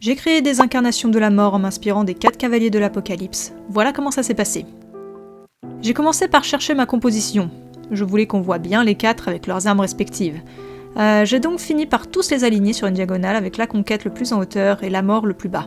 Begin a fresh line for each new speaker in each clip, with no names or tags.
J'ai créé des incarnations de la mort en m'inspirant des 4 cavaliers de l'Apocalypse. Voilà comment ça s'est passé. J'ai commencé par chercher ma composition. Je voulais qu'on voit bien les 4 avec leurs armes respectives. J'ai donc fini par tous les aligner sur une diagonale avec la conquête le plus en hauteur et la mort le plus bas.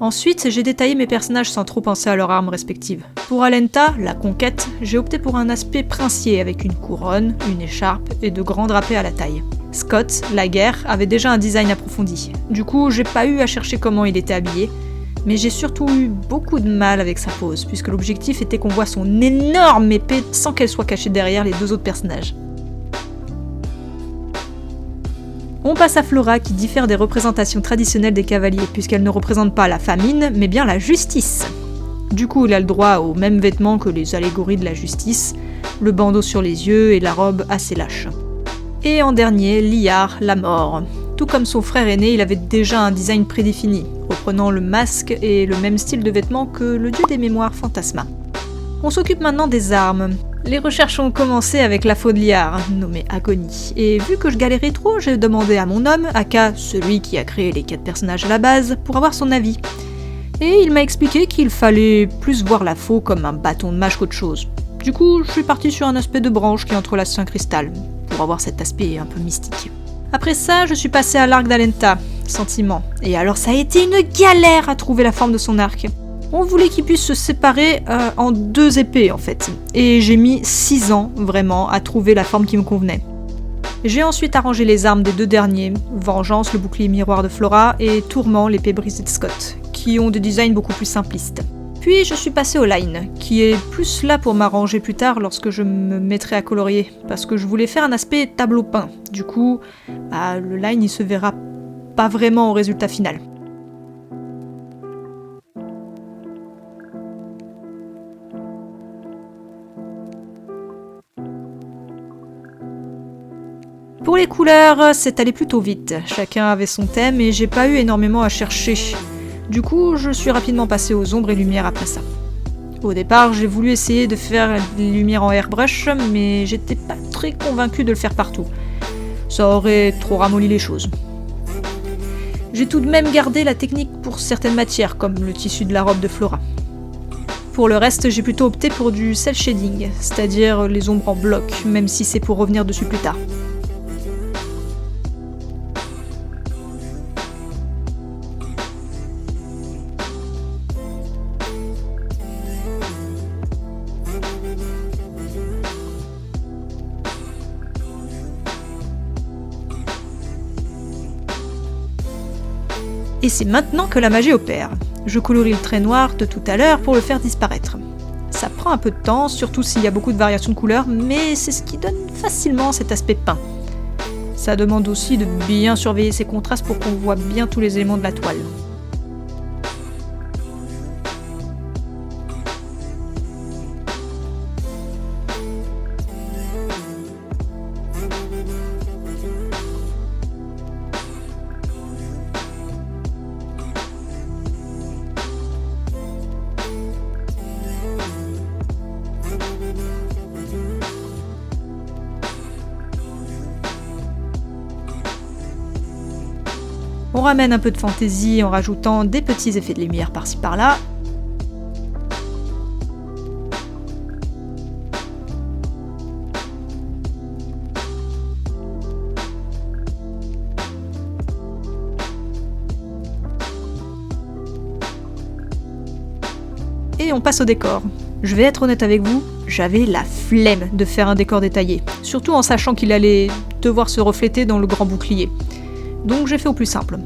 Ensuite, j'ai détaillé mes personnages sans trop penser à leurs armes respectives. Pour Alenta, la conquête, j'ai opté pour un aspect princier avec une couronne, une écharpe et de grands drapés à la taille. Scott, la guerre, avait déjà un design approfondi. Du coup, j'ai pas eu à chercher comment il était habillé, mais j'ai surtout eu beaucoup de mal avec sa pose, puisque l'objectif était qu'on voit son énorme épée sans qu'elle soit cachée derrière les 2 autres personnages. On passe à Flora qui diffère des représentations traditionnelles des cavaliers, puisqu'elle ne représente pas la famine, mais bien la justice. Du coup, il a le droit aux mêmes vêtements que les allégories de la justice, le bandeau sur les yeux et la robe assez lâche. Et en dernier, Liar, la mort. Tout comme son frère aîné, il avait déjà un design prédéfini, reprenant le masque et le même style de vêtements que le dieu des mémoires Fantasma. On s'occupe maintenant des armes. Les recherches ont commencé avec la faux de Liar, nommée Agonie, et vu que je galérais trop, j'ai demandé à mon homme, aka celui qui a créé les 4 personnages à la base, pour avoir son avis. Et il m'a expliqué qu'il fallait plus voir la faux comme un bâton de mage qu'autre chose. Du coup, je suis parti sur un aspect de branche qui entrelace un cristal, pour avoir cet aspect un peu mystique. Après ça, je suis passée à l'arc d'Alenta, Sentiment, et alors ça a été une galère à trouver la forme de son arc. On voulait qu'il puisse se séparer en 2 épées en fait, et j'ai mis 6 ans vraiment à trouver la forme qui me convenait. J'ai ensuite arrangé les armes des 2 derniers, Vengeance, le bouclier miroir de Flora, et Tourment, l'épée brisée de Scott, qui ont des designs beaucoup plus simplistes. Puis je suis passée au line, qui est plus là pour m'arranger plus tard lorsque je me mettrai à colorier, parce que je voulais faire un aspect tableau peint. Du coup, le line il se verra pas vraiment au résultat final. Pour les couleurs, c'est allé plutôt vite. Chacun avait son thème et j'ai pas eu énormément à chercher. Du coup, je suis rapidement passée aux ombres et lumières après ça. Au départ, j'ai voulu essayer de faire des lumières en airbrush, mais j'étais pas très convaincue de le faire partout. Ça aurait trop ramolli les choses. J'ai tout de même gardé la technique pour certaines matières, comme le tissu de la robe de Flora. Pour le reste, j'ai plutôt opté pour du cel shading, c'est-à-dire les ombres en bloc, même si c'est pour revenir dessus plus tard. Et c'est maintenant que la magie opère. Je colorie le trait noir de tout à l'heure pour le faire disparaître. Ça prend un peu de temps, surtout s'il y a beaucoup de variations de couleurs, mais c'est ce qui donne facilement cet aspect peint. Ça demande aussi de bien surveiller ces contrastes pour qu'on voit bien tous les éléments de la toile. On ramène un peu de fantaisie en rajoutant des petits effets de lumière par-ci par-là. Et on passe au décor. Je vais être honnête avec vous, j'avais la flemme de faire un décor détaillé, surtout en sachant qu'il allait devoir se refléter dans le grand bouclier. Donc j'ai fait au plus simple.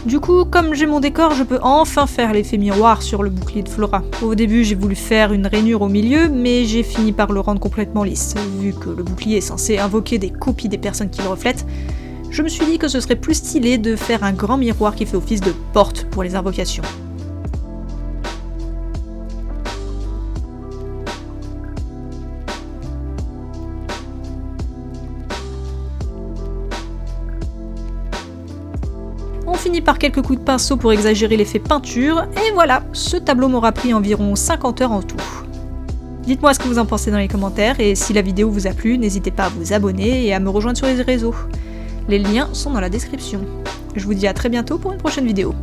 Du coup, comme j'ai mon décor, je peux enfin faire l'effet miroir sur le bouclier de Flora. Au début, j'ai voulu faire une rainure au milieu, mais j'ai fini par le rendre complètement lisse. Vu que le bouclier est censé invoquer des copies des personnes qui le reflètent, je me suis dit que ce serait plus stylé de faire un grand miroir qui fait office de porte pour les invocations. On finit par quelques coups de pinceau pour exagérer l'effet peinture, et voilà, ce tableau m'aura pris environ 50 heures en tout. Dites-moi ce que vous en pensez dans les commentaires, et si la vidéo vous a plu, n'hésitez pas à vous abonner et à me rejoindre sur les réseaux. Les liens sont dans la description. Je vous dis à très bientôt pour une prochaine vidéo.